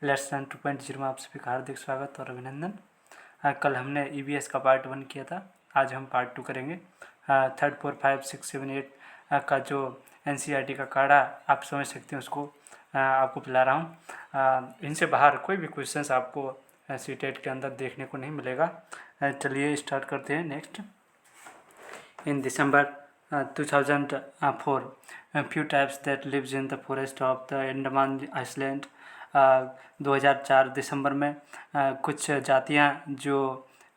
Lesson 2.0 में आप सभी का हार्दिक स्वागत और अभिनंदन। कल हमने EVS का पार्ट 1 किया था, आज हम पार्ट 2 करेंगे। 3, 4, 5, 6, 7, 8 का जो NCERT का काढ़ा आप समझ सकते हैं उसको आपको पिला रहा हूँ। इनसे बाहर कोई भी क्वेश्चंस आपको CTET के अंदर देखने को नहीं मिलेगा। चलिए स्टार्ट करते हैं। Next, in December 2004, a few types that lives in the forest of the Andaman Island. 2004 दिसंबर में कुछ जातियां जो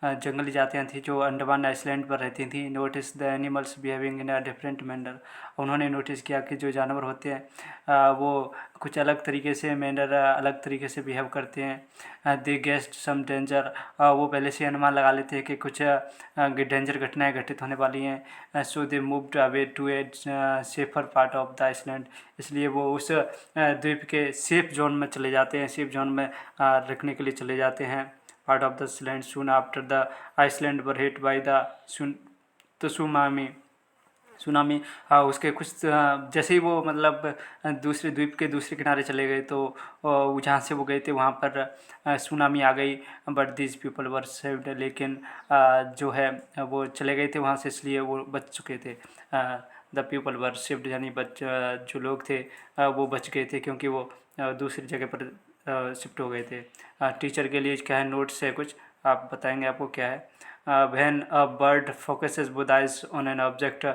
जंगली जातियां थी जो अंडमान आइसलैंड पर रहती थी, notice the animals behaving in a different manner. उन्होंने नोटिस किया कि जो जानवर होते हैं वो कुछ अलग तरीके से अलग तरीके से बिहेव करते हैं। दे गेस्ट सम डेंजर, वो पहले से अनुमान लगा लेते हैं कि कुछ डेंजर घटनाएं घटित होने वाली हैं। So they moved away to a safer part of the island, इसलिए वो उस द्वीप के सेफ जोन में चले जाते हैं, सेफ जोन में रखने के लिए चले जाते हैं। Part of the island soon after the island were hit by the tsunami. उसके कुछ जैसे ही वो मतलब दूसरे द्वीप के दूसरे किनारे चले गए तो जहाँ से वो गए थे वहाँ पर सुनामी आ गई। But this people were saved, लेकिन जो है वो चले गए थे वहाँ से, इसलिए वो बच चुके थे। द पीपल वर सेव्ड यानी जो लोग थे वो बच गए थे क्योंकि वो दूसरी जगह पर शिफ्ट हो गए थे। टीचर के लिए क्या है, नोट्स है कुछ, आप बताएंगे आपको क्या है। When a bird focuses both eyes on an object,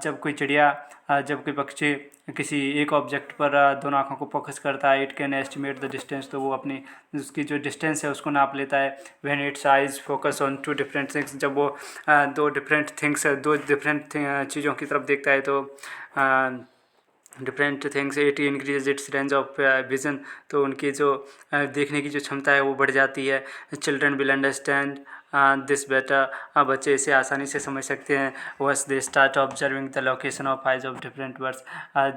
जब कोई पक्षी किसी एक ऑब्जेक्ट पर दोनों आँखों को फोकस करता है, it can estimate the distance, तो वो अपनी उसकी जो डिस्टेंस है उसको नाप लेता है। When its eyes focus on two different things, जब वो दो डिफरेंट चीज़ों की तरफ देखता है तो different things it increase its range of vision, तो उनकी जो देखने की जो क्षमता है वो बढ़ जाती है। Children will understand this better, बच्चे इसे आसानी से समझ सकते हैं। वस they start observing the location of eyes of different birds,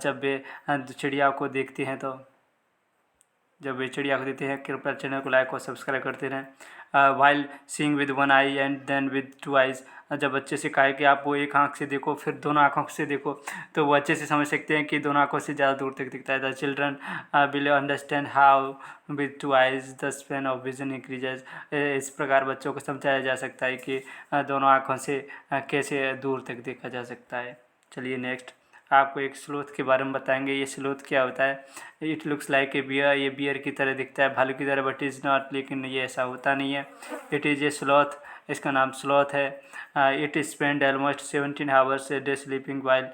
जब वे चिड़िया को देखते हैं तो जब वे चिड़िया को देते हैं। कृपया चैनल को लाइक और सब्सक्राइब करते रहें। While seeing with one eye and then with two eyes, जब बच्चे से कहा कि आप वो एक आँख से देखो फिर दोनों आँखों से देखो, तो वो अच्छे से समझ सकते हैं कि दोनों आँखों से ज़्यादा दूर तक दिखता है। The children will understand how with two eyes the span of vision increases, इस प्रकार बच्चों को समझाया जा सकता है कि दोनों आँखों से कैसे दूर तक देखा जा सकता है। चलिए नेक्स्ट, आपको एक स्लोथ के बारे में बताएंगे। ये स्लोथ क्या होता है। It looks like a bear, ये बियर की तरह दिखता है, भालू की तरह, बट इज़ नॉट, लेकिन ये ऐसा होता नहीं है। इट इज़ ए स्लॉथ, इसका नाम स्लॉथ है। It spend almost 17 hours a day sleeping while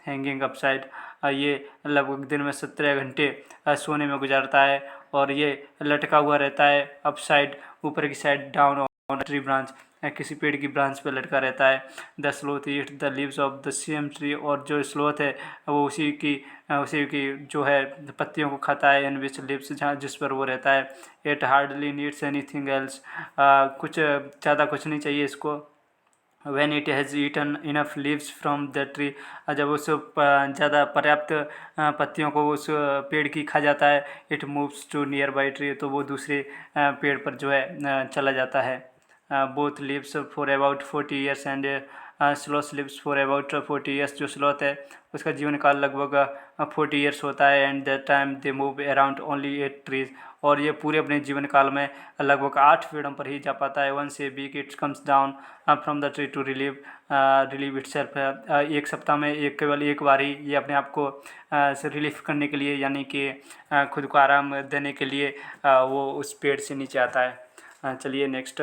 hanging upside, ये लगभग दिन में 17 घंटे सोने में गुजारता है और ये लटका हुआ रहता है अपसाइड, ऊपर की side, down on tree branch, किसी पेड़ की ब्रांच पर लटका रहता है। The sloth eat the leaves of the same tree, और जो स्लोथ है वो उसी की जो है पत्तियों को खाता है, इन विच लिव्स, जहाँ जिस पर वो रहता है। It hardly needs anything else, कुछ ज़्यादा कुछ नहीं चाहिए इसको। When it has eaten enough leaves from the tree, जब उस ज़्यादा पर्याप्त पत्तियों को उस पेड़ की खा जाता है, it moves to nearby tree, तो वो दूसरे पेड़ पर जो है चला जाता है। Both lives for about 40 years and sloth lives for about 40 years, जो स्लोथ है उसका जीवन काल लगभग 40 ईयर्स होता है। And that time they move around only 8 trees, और ये पूरे अपने जीवन काल में लगभग 8 पेड़ों पर ही जा पाता है। Once a week it comes down from the tree to relieve itself, एक सप्ताह में केवल एक बार ही ये अपने आप को रिलीफ करने के लिए, यानी कि खुद को आराम देने के लिए वो उस पेड़ से नीचे आता है। चलिए नेक्स्ट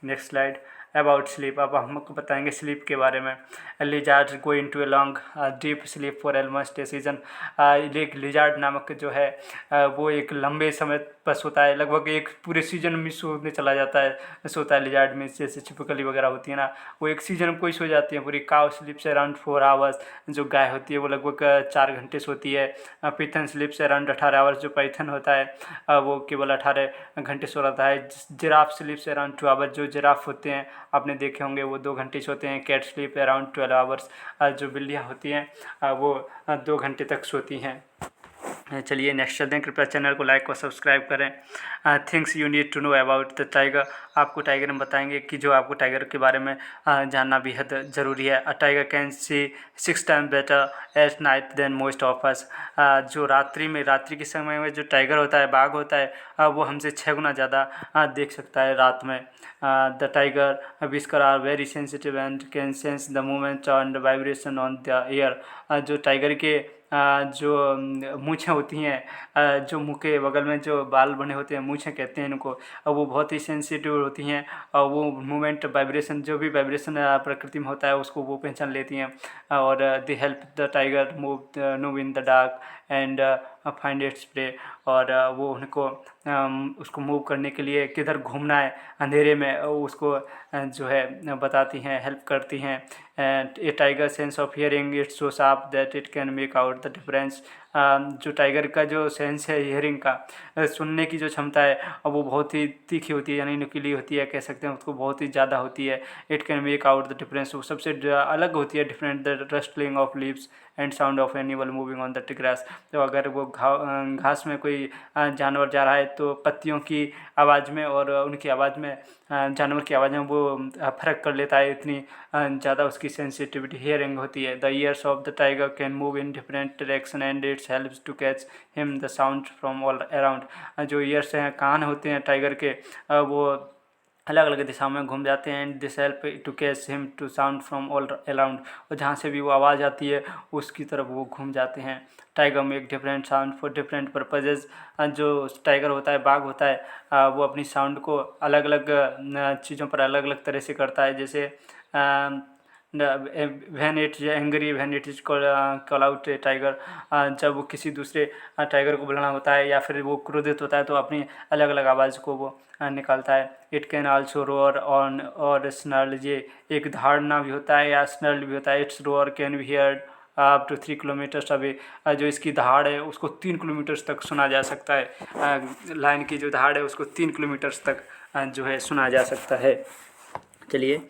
स्लाइड, अबाउट स्लीप। अब हम आपको बताएंगे स्लीप के बारे में। Lizard go into a long deep sleep for almost A season, एक लिजार्ड नामक जो है वो एक लंबे समय पर सोता है, लगभग एक पूरे सीजन में सोने चला जाता है, सोता है लिजार्ड में, जैसे छिपकली वगैरह होती है ना, वो एक सीजन में कोई सो जाती है पूरी। काउ स्लीप्स अराउंड 4 आवर्स, जो गाय होती है वो लगभग 4 घंटे सोती है। पाइथन स्लीप्स अराउंड 18 आवर्स, जो पाइथन होता है वो केवल 18 घंटे सो रहता है। जिराफ स्लीप्स अराउंड 2 आवर्स, जो जिराफ होते हैं आपने देखे होंगे वो 2 घंटे सोते हैं। कैट स्लीप अराउंड 12 आवर्स, जो बिल्लियाँ होती हैं वो 2 घंटे तक सोती हैं। चलिए नेक्स्ट चलते हैं। कृपया चैनल को लाइक और सब्सक्राइब करें। Things you need to know about the tiger. आपको टाइगर में बताएंगे कि जो आपको टाइगर के बारे में जानना बेहद ज़रूरी है। A tiger can see 6 time better at night than most of us. जो रात्रि के समय में जो टाइगर होता है, बाघ होता है, वो हमसे 6 गुना ज़्यादा देख सकता है रात में। The tiger whisker are very sensitive and can sense the movement and vibration on the air. जो टाइगर के जो मूँछें होती हैं, जो मुँह के बगल में जो बाल बने होते हैं, मूँछें कहते हैं इनको, वो बहुत ही सेंसिटिव होती हैं और वो मूवमेंट वाइब्रेशन, जो भी वाइब्रेशन प्रकृति में होता है उसको वो पहचान लेती हैं। और they help the tiger move in the dark and find its prey. और वो उनको उसको मूव करने के लिए किधर घूमना है अंधेरे में, उसको जो है बताती हैं, हेल्प करती हैं। And A tiger sense of hearing it's so sharp that it can make out the difference. जो टाइगर का जो सेंस है हियरिंग का, सुनने की जो क्षमता है, वो बहुत ही तीखी होती है, यानी नुकीली होती है, कह सकते हैं उसको, बहुत ही ज़्यादा होती है। It can make out the difference, वो सबसे अलग होती है, different the rustling of leaves and sound of animal moving on the grass. तो अगर वो घास में कोई जानवर जा रहा है तो पत्तियों की आवाज़ में और उनकी आवाज़ में, जानवर की आवाज़ में वो फ़र्क कर लेता है, इतनी ज़्यादा उसकी सेंसिटिविटी हियरिंग होती है। The ears of the tiger can move in different direction and its helps to catch him the sound from all around. जो ईयर्स हैं, कान होते हैं टाइगर के, वो अलग अलग दिशाओं में घूम जाते हैं। And this help to catch him to sound from all around, और जहाँ से भी वो आवाज़ आती है उसकी तरफ वो घूम जाते हैं। Tiger make different sound for different purposes. जो टाइगर होता है, बाघ होता है, वो अपनी साउंड को अलग अलग चीज़ों पर अलग अलग तरह से करता है। जैसे when it is angry, when it is call out A tiger, जब वो किसी दूसरे टाइगर को बुलाना होता है या फिर वो क्रोधित होता है तो अपनी अलग अलग आवाज़ को वो निकालता है। It can also row or on और स्नर्ल, ये एक धारणा भी होता है या स्नर्ल भी होता है। Its roar can be heard up to 3 kilometres away. जो इसकी दहाड़ है उसको 3 किलोमीटर्स तक सुना जा सकता है। लाइन की जो दहाड़ है उसको 3 किलोमीटर्स तक जो है सुना जा सकता है। चलिए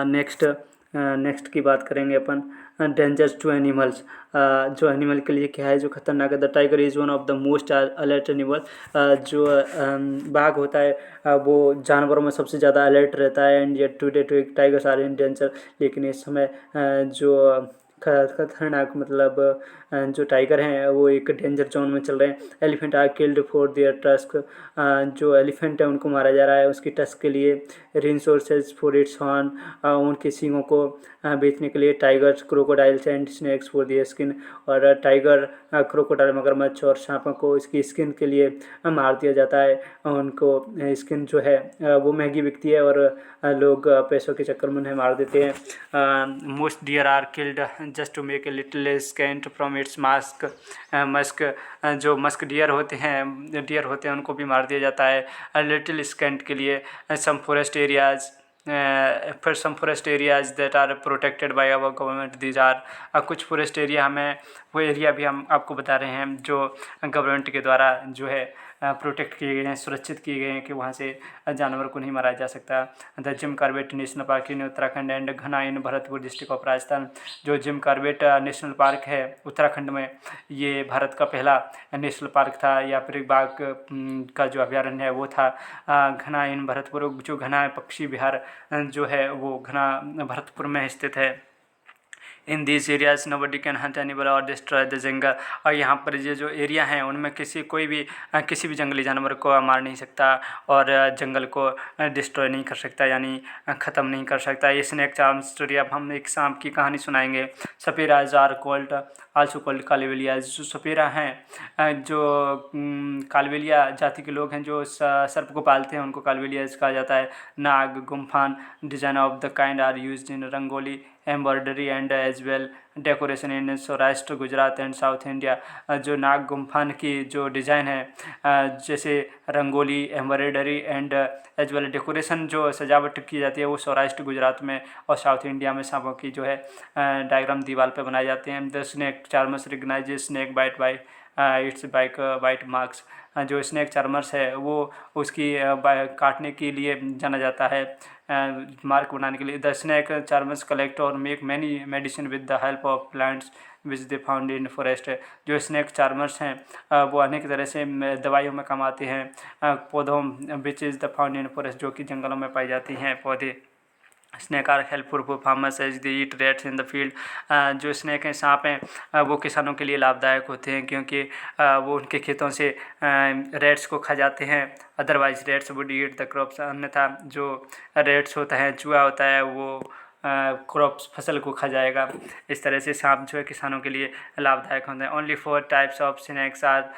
नेक्स्ट की बात करेंगे अपन। Dangers to animals. जो एनिमल के लिए क्या है जो खतरनाक है। The tiger is one of the most alert animal. जो बाघ होता है, वो जानवरों में सबसे ज़्यादा अलर्ट रहता है। And yet today two tigers are in danger. लेकिन इस समय जो खतरनाक मतलब जो टाइगर हैं वो एक डेंजर जोन में चल रहे हैं। Elephant are killed for their tusk. जो एलिफेंट है उनको मारा जा रहा है उसकी टस्क के लिए। रिसोर्सेज फॉर इट्स हॉर्न, उनके सींगों को बेचने के लिए। Tigers, crocodiles and snakes for their skin. और टाइगर, क्रोकोडाइल, मगरमच्छ और सांपों को इसकी स्किन के लिए मार दिया जाता है। उनको स्किन जो है वो महंगी बिकती है और लोग पैसों के चक्कर में उन्हें मार देते हैं। Most deer are killed just to make a little scent from its musk. जो मस्क डियर होते हैं उनको भी मार दिया जाता है लिटिल स्केंट के लिए। सम फॉरेस्ट एरियाज फिर some forest areas that are protected by our government, these are कुछ फॉरेस्ट एरिया हमें, वो एरिया भी हम आपको बता रहे हैं जो गवर्नमेंट के द्वारा जो है प्रोटेक्ट किए गए हैं, सुरक्षित किए गए हैं कि वहाँ से जानवर को नहीं मारा जा सकता। The Jim Corbett national park in Uttarakhand and घना इन भरतपुर डिस्ट्रिक्ट ऑफ राजस्थान। जो जिम कॉर्बेट नेशनल पार्क है उत्तराखंड में, ये भारत का पहला नेशनल पार्क था या फिर बाघ का जो अभ्यारण्य है वो था। घना इन भरतपुर, जो घना पक्षी विहार जो है वो घना भरतपुर में स्थित है। In this areas nobody can Hunt animal और डिस्ट्रॉय द जंगल। और यहाँ पर ये जो एरिया हैं उनमें कोई भी किसी भी जंगली जानवर को मार नहीं सकता और जंगल को डिस्ट्रॉय नहीं कर सकता, यानी ख़त्म नहीं कर सकता। ये स्नेक चार्म स्टोरी। अब हम एक सांप की कहानी सुनाएंगे। सपेराज आर कॉल्ड आल्सो कॉल्ड कालबेलियाज। जो सपेरा हैं, जो कालबेलिया जाति के लोग हैं जो सर्प को पालते हैं, उनको कालबेलियाज कहा जाता है। नाग, गुम्फान, design of the kind are used in rangoli, embroidery and as well decoration in Saurashtra, Gujarat and south India. जो नाग गुम्फान की जो डिज़ाइन है, जैसे rangoli, embroidery and as well decoration जो सजावट की जाती है वो सौराष्ट्र, गुजरात में और साउथ इंडिया में सांपों की जो है डायग्राम दीवार पे बनाए जाते हैं। The snake charmers recognise snake bite by its bite white marks. जो स्नेक चार्मर्स है वो उसकी काटने के लिए जाना जाता है, मार्क बनाने के लिए। द स्नेक चार्मर्स कलेक्ट और make many medicine with the help of plants which they found in forest. जो स्नेक चार्मर्स हैं वो अनेक तरह से दवाइयों में काम आते हैं पौधों, which is the found in forest, जो कि जंगलों में पाई जाती हैं पौधे। Snake are helpful for farmers as they eat rats in the field. जो स्नेक हैं, सांप हैं, वो किसानों के लिए लाभदायक होते हैं क्योंकि वो उनके खेतों से रेट्स को खा जाते हैं। Otherwise rates would eat the crops, अन्यथा जो रेट्स होता है, चूहा होता है, वो क्रॉप्स फसल को खा जाएगा। इस तरह से सांप जो है किसानों के लिए लाभदायक होते हैं। Only 4 types of snakes are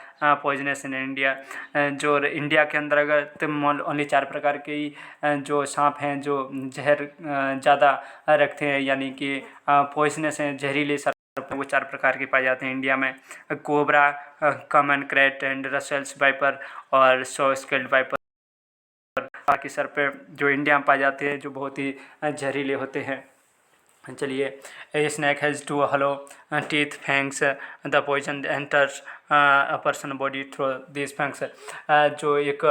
poisonous in India. जो इंडिया के अंतर्गत ओनली 4 प्रकार के ही जो सांप हैं जो जहर ज़्यादा रखते हैं, यानी कि पॉइजनस हैं, जहरीले सर्प, वो 4 प्रकार के पाए जाते हैं इंडिया में। Cobra, common krait and Russell's viper और सो स्केल्ड वाइपर। बाकी सर्प जो इंडिया में पाए जाते हैं जो बहुत ही जहरीले होते हैं। चलिए, a snake has 2 hollow teeth fangs, the poison enters a person body through this fangs. जो एक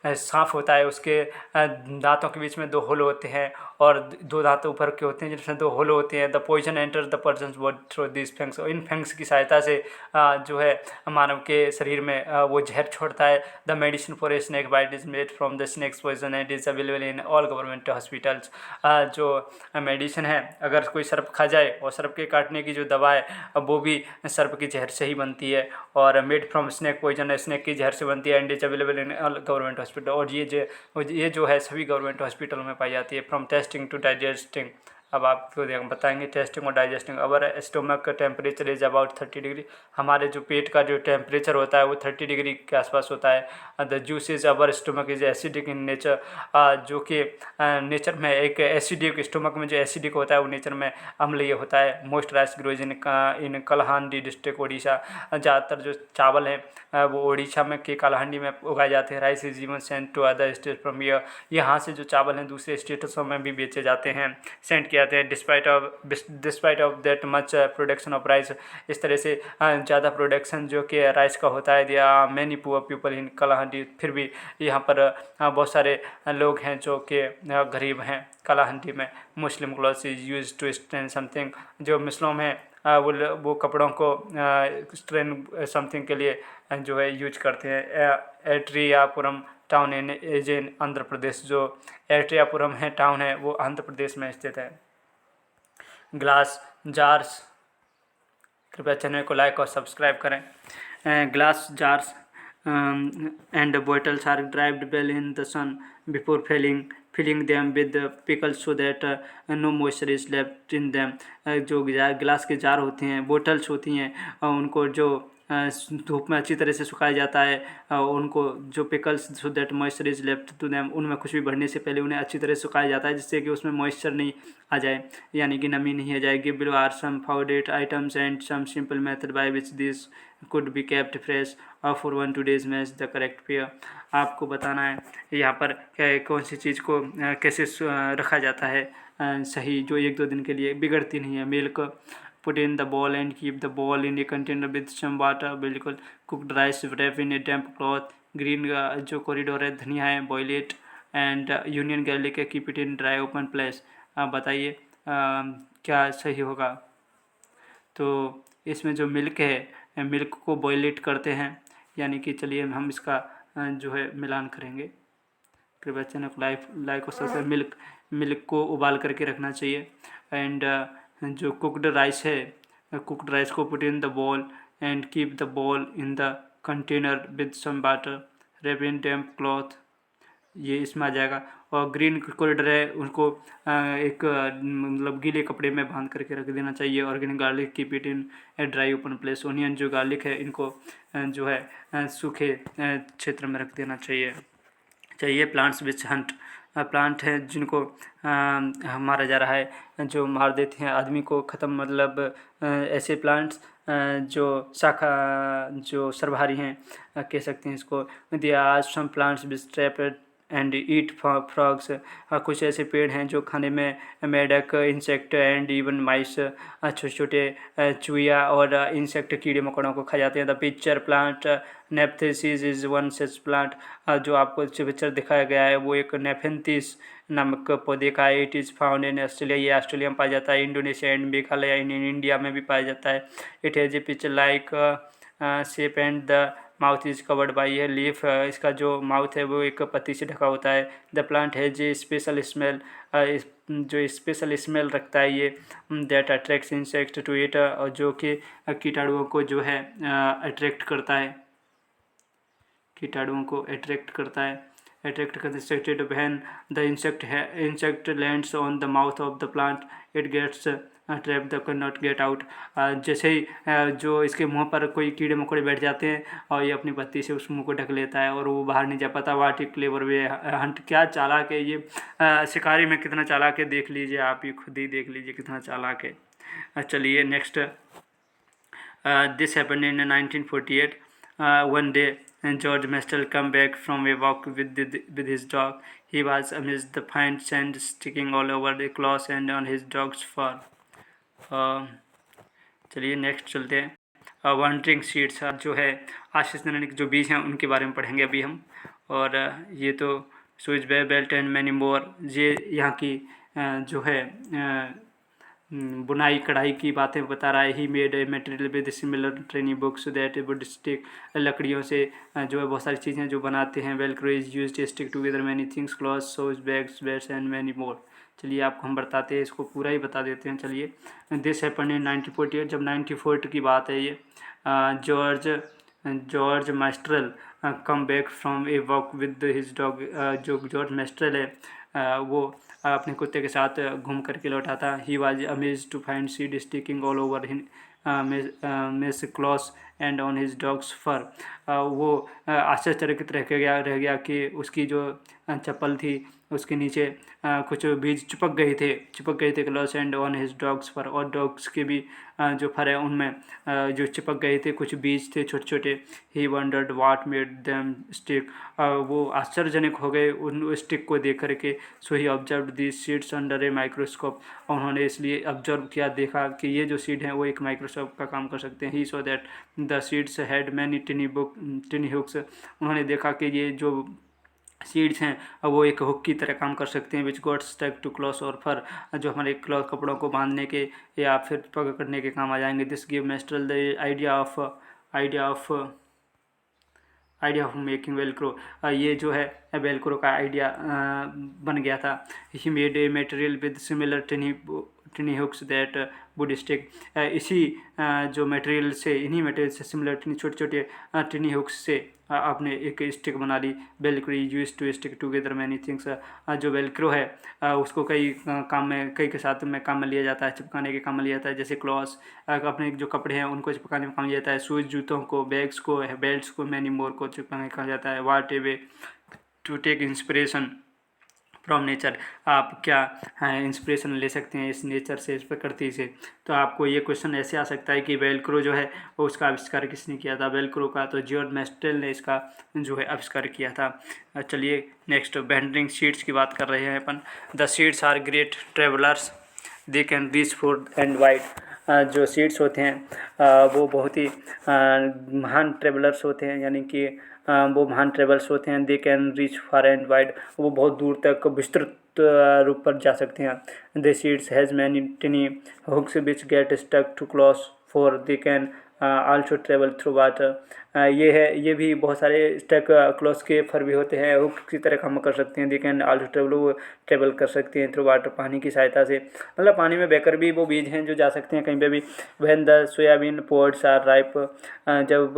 सांप होता है उसके दांतों के बीच में 2 होल होते हैं और 2 दांत ऊपर के होते हैं जिसमें 2 होल होते हैं। The poison enters the person body through this fangs. इन फैंक्स की सहायता से जो है मानव के शरीर में वो जहर छोड़ता है। The medicine for a snake bite is made from the snake's poison and is available in all government hospitals. जो मेडिसिन है, अगर कोई सर्प खा जाए और सर्प के काटने की जो दवा है वो भी सर्प की जहर से ही बनती है और made from snake poison, snake की जहर से बनती है। And is available in all government hospital. और ये जो है सभी गवर्नमेंट हॉस्पिटलों में पाई जाती है। From tasting to digesting. अब आपको बताएंगे टेस्टिंग और डाइजेस्टिंग। अवर स्टोमक का टेम्परेचर इज अबाउट 30 डिग्री। हमारे जो पेट का जो टेम्परेचर होता है वो 30 डिग्री के आसपास होता है। The juice is our stomach is acidic in nature. जो कि नेचर में एक एसिडिक, स्टोमक में जो एसिडिक होता है वो नेचर में अम्लीय होता है। Most rice grows in Kalahandi district Odisha. ज़्यादातर जो चावल हैं वो ओडिशा में के कलहांडी में उगाए जाते हैं। Rice is even sent to other state from here. यहाँ से जो चावल हैं दूसरे स्टेट्सों में भी बेचे जाते हैं, सेंड किए जाते हैं। Despite of that much production of rice. इस तरह से ज़्यादा प्रोडक्शन जो कि राइस का होता है, दिया many poor people in Kalahandi. फिर भी यहाँ पर बहुत सारे लोग हैं जो कि गरीब हैं कलाहंडी में। Muslin cloths is use to strain something. जो मुस्लिम हैं वो कपड़ों को स्ट्रेन समथिंग के लिए जो है यूज करते हैं। एट्रियापुरम टाउन इन आंध्र प्रदेश। जो एट्रियापुरम है टाउन है वो आंध्र प्रदेश में स्थित है। ग्लास जार्स, कृपया चैनल को लाइक और सब्सक्राइब करें। Glass jars and bottles are dried well in the sun before filling them with pickles so that no moisture is left in them. जो ग्लास के जार होते हैं, बोटल्स होती हैं, उनको जो धूप में अच्छी तरह से सुखाया जाता है, उनको जो pickles so that moisture is left to them, उनमें कुछ भी भरने से पहले उन्हें अच्छी तरह से सुखाया जाता है जिससे कि उसमें मॉइस्चर नहीं आ जाए, यानी कि नमी नहीं आ जाए। Give below are some founded items and some simple method by which this could be kept fresh for 1 to 2 days match the correct pair. आपको बताना है यहाँ पर कौन सी चीज़ को कैसे रखा जाता है सही, जो 1-2 दिन के लिए बिगड़ती नहीं है। Milk, put in the bowl and keep the bowl in a container with some water. बिल्कुल। Cooked rice wrap in a damp cloth. Green जो कॉरिडोर है, धनिया है, boil it and onion garlic है, keep it in dry open place. बताइए क्या सही होगा। तो इसमें जो मिल्क है, मिल्क को बॉयल करते हैं, यानी कि चलिए हम इसका जो है मिलान करेंगे। कृपया चैनल को लाइक और सब्सक्राइब। मिल्क को उबाल करके रखना चाहिए। एंड जो कुक्ड राइस है, कुक्ड राइस को put in the bowl and keep the bowl in the container with some water, wrap in damp cloth, ये इसमें आ जाएगा। और ग्रीन कॉरिडोर है उनको एक मतलब गीले कपड़े में बांध करके रख देना चाहिए। Organic garlic keep it in a dry open place. Onion जो गार्लिक है इनको जो है सूखे क्षेत्र में रख देना चाहिए। प्लांट्स विच हंट, प्लांट है जिनको मारा जा रहा है, जो मार देते हैं आदमी को, ख़त्म, मतलब ऐसे प्लांट्स जो शाखा जो सर्वहारी हैं कह सकते हैं इसको। दिया some plants which trap and eat frogs. कुछ ऐसे पेड़ हैं जो खाने में मेढक, इंसेक्ट एंड इवन माइस, छोटे छोटे चूया और इंसेक्ट कीड़े मकोड़ों को खा जाते हैं। The pitcher plant Nepenthes is one such plant. जो आपको पिक्चर दिखाया गया है वो एक नेफेंथिस नामक पौधे का है। It is found in Australia, ये ऑस्ट्रेलिया में पाया जाता है, Indonesia and Meghalaya in India में भी पाया जाता है। It has a picture like shape and the mouth is covered by a leaf. इसका जो माउथ है वो एक पत्ती से ढका होता है। The plant has a special smell, जो स्पेशल स्मेल रखता है ये, that attracts insect to it, और जो कि कीटाणुओं को जो है अट्रैक्ट करता है, कीटाणुओं को अट्रैक्ट करता है, अट्रैक्ट कर insects when the insect lands on the mouth of the plant it gets trap they can not get out. जैसे ही जो इसके मुंह पर कोई कीड़े मकोड़े बैठ जाते हैं और ये अपनी पत्ती से उस मुंह को ढक लेता है और वो बाहर नहीं जा पाता। वाट क्लेवर वे हंट, क्या चालाक है ये शिकारी में, कितना चालाक है देख लीजिए, आप ही खुद ही देख लीजिए कितना चालाक है। चलिए next, this happened in 1948। One day George Mestel come back from a walk with his dog. He was amazed to find sand sticking all over the clothes and on his dog's fur. चलिए next चलते हैं। Wandering seeds जो है आशीष नैनिक जो बीज हैं उनके बारे में पढ़ेंगे अभी हम। और ये तो स्विच बेल्ट एंड मैनी मोर, ये यहाँ की जो है बुनाई कढ़ाई की बातें बता रहा है। ही made a material with similar training books that would stick, लकड़ियों से जो है बहुत सारी चीज़ें जो बनाते हैं। Velcro is used to stick together many things, cloth, shoes, bags, belts and many more. चलिए आपको हम बताते हैं, इसको पूरा ही बता देते हैं। चलिए, दिस हैपेंड इन 1948, जब 1940 की बात है ये। George Mestral come back from a walk with his dog. जो जॉर्ज मैस्ट्रेल है वो अपने कुत्ते के साथ घूम करके लौटा था। He was amazed to find seed sticking all over his cloth and on his dog's fur. वो आश्चर्यचकित रह गया कि उसकी जो चप्पल थी उसके नीचे कुछ बीज चिपक गए थे cloth and on his dog's fur, और डॉग्स के भी जो फर है उनमें जो चिपक गए थे कुछ बीज थे छोटे छोटे। He wondered what made them stick, वो आश्चर्यजनक हो गए उन स्टिक को देख करके। So he observe this seeds under a microscope, उन्होंने इसलिए ऑब्जर्व किया, देखा कि ये जो सीड हैं वो एक माइक्रोस्कोप का काम कर सकते हैं। He saw that the seeds had many tiny hooks, उन्होंने देखा कि ये जो सीड्स हैं वो एक हुक की तरह काम कर सकते हैं। Which got stuck to cloth और फर, जो हमारे क्लॉथ कपड़ों को बांधने के या फिर पकड़ने के काम आ जाएंगे। This give Mestral the idea of making Velcro, ये जो है वेलक्रो का आइडिया बन गया था। He made a material with similar tiny hooks that would stick, इसी जो मटेरियल से, इन्हीं मटेरियल से सिमिलर छोटे छोटे टिनी हुक्स से आपने एक स्टिक बना ली। Velcro use to stick together many things, जो वेलक्रो है उसको कई के साथ में काम में लिया जाता है, चिपकाने के काम में लिया जाता है। जैसे क्लॉथ्स, अपने जो कपड़े हैं उनको चिपकाने में काम लिया जाता है। शूज जूतों को, बैग्स को, बेल्ट्स को, मैनी मोर को चिपकाने का कहा जाता है। What a way to take inspiration from nature, आप क्या इंस्पिरेशन ले सकते हैं इस नेचर से, इस प्रकृति से। तो आपको ये क्वेश्चन ऐसे आ सकता है कि वेलक्रो जो है वो उसका आविष्कार किसने किया था वेलक्रो का, तो जॉर्ज मैस्टेल ने इसका जो है आविष्कार किया था। चलिए नेक्स्ट, बेंडिंग शीट्स की बात कर रहे हैं अपन। The seeds are great travellers, they can reach far and wide. जो सीड्स होते हैं वो बहुत ही महान ट्रेवलर्स होते हैं, यानी कि वो महान ट्रेवल्स होते हैं। दे can reach far and wide, वो बहुत दूर तक विस्तृत रूप पर जा सकते हैं। The seeds has many tiny hooks which get stuck to cloth for they can also travel through water. ये भी बहुत सारे स्टक क्लॉथ के फर भी होते हैं, हुक की तरह काम कर सकते हैं। दे कैन आल्सो ट्रेवल कर सकते हैं थ्रू वाटर, पानी की सहायता से, मतलब पानी में बहकर भी वो बीज हैं जो जा सकते हैं कहीं पे भी। When the soybean pods are ripe, जब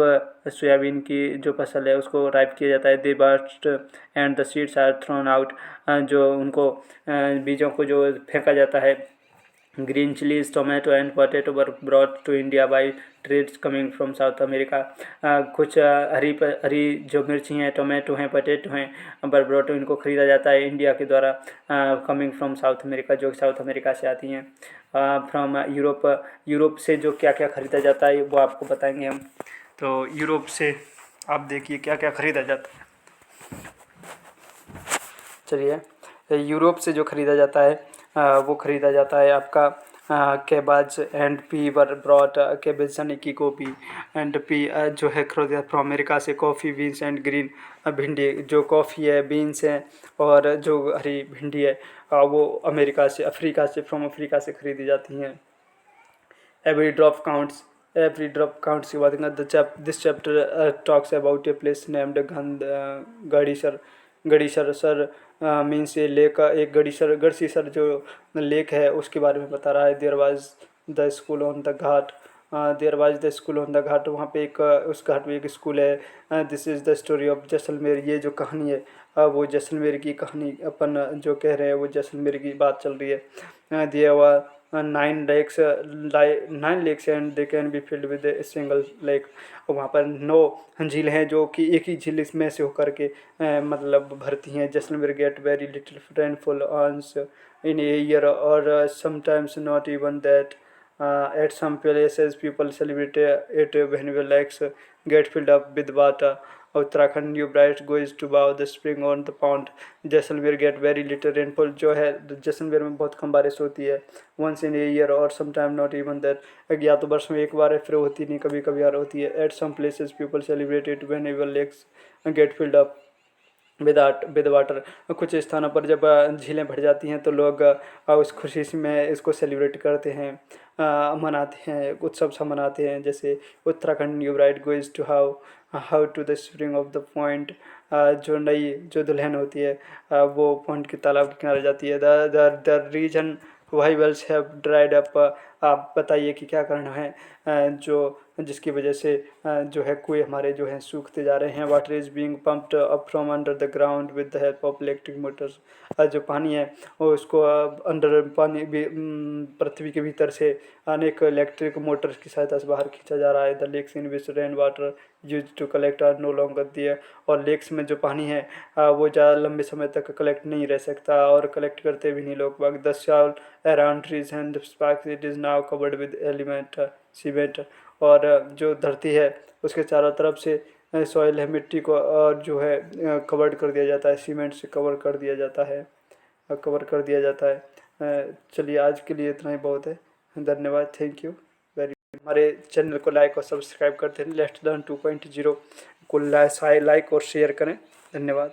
सोयाबीन की जो फसल है उसको राइप किया जाता है। They burst and the seeds are thrown out, जो उनको बीजों को जो फेंका जाता है। Green chillies, tomato and potato were brought to India by traders coming from South America. कुछ हरी जो मिर्ची हैं, टोमेटो हैं, पोटैटो हैं, वर ब्रॉट, इनको ख़रीदा जाता है इंडिया के द्वारा, कमिंग फ्रॉम साउथ अमेरिका, जो साउथ अमेरिका से आती हैं। फ्रॉम यूरोप से जो क्या क्या ख़रीदा जाता है वो आपको बताएंगे हम। तो यूरोप से आप देखिए क्या क्या ख़रीदा जाता है। चलिए, यूरोप से जो ख़रीदा जाता है वो ख़रीदा जाता है आपका cabbage and pea were brought cabbage यानी कि गोभी एंड पी जो है खरीदा फ्रॉम अमेरिका से। Coffee beans and green bhindi, जो कॉफ़ी है, बीन्स हैं और जो हरी भिंडी है वो अमेरिका से, अफ्रीका से, फ्रॉम अफ्रीका से ख़रीदी जाती हैं। Every drop counts, every drop counts की बात करें this chapter talks about a place named Gadisar. Gadisar sir means A lake, एक गढ़ीसर जो लेक है उसके बारे में बता रहा है। There was the school on the ghat, there was the school on the ghat, वहाँ पे एक उस घाट में एक स्कूल है। This is the story of Jaisalmer, ये जो कहानी है वो जैसलमेर की कहानी अपन जो कह रहे हैं वो जैसलमेर की बात चल रही है। दिया हुआ 9 lakes and they can be filled with a single lake, वहाँ पर 9 झील हैं जो कि एक ही झील इसमें से होकर के मतलब भरती हैं। Jaisalmer get very little rainfall once in a year और sometimes not even that. At some places people celebrate it when the lakes get filled up with water. Uttarakhand new bright goes to bow the spring on the pond. Jaisalmer get very little rainfall, जो है जैसलमेर में बहुत कम बारिश होती है। Once in a year और sometime not even that, या तो वर्ष में एक बार है फिर होती नहीं, कभी कभार होती है। At some places people celebrate it whenever lakes get filled up with water. कुछ स्थानों पर जब झीलें भर जाती हैं तो लोग उस खुशी में इसको सेलिब्रेट करते हैं, मनाते हैं, उत्सव सा मनाते हैं। जैसे Uttarakhand new bride goes to how to the spring of the point, जो नई जो दुल्हन होती है वो पॉइंट के तालाब के किनारे जाती है। The reason why wells have dried up, आप बताइए कि क्या कारण है जो जिसकी वजह से जो है कुएं हमारे जो हैं सूखते जा रहे हैं। Water is being pumped up from under the ground with the help of electric Motors, जो पानी है वो उसको अंडर पानी भी पृथ्वी के भीतर से अनेक इलेक्ट्रिक मोटर्स की सहायता से बाहर खींचा जा रहा है। The lakes in which rain water use to collect are no longer there, और लेक्स में जो पानी है वो ज़्यादा लंबे समय तक कलेक्ट नहीं रह सकता और कलेक्ट करते भी नहीं लोग बाग। The shawl around trees and sparks it is now covered with element cement, और जो धरती है उसके चारों तरफ से सॉइल है, मिट्टी को और जो है कवर कर दिया जाता है, सीमेंट से कवर कर दिया जाता है, चलिए आज के लिए इतना ही बहुत है। धन्यवाद, थैंक यू वेरी। हमारे चैनल को लाइक और सब्सक्राइब करते हैं। लेट्स लर्न 2.0 को लाइक और शेयर करें। धन्यवाद।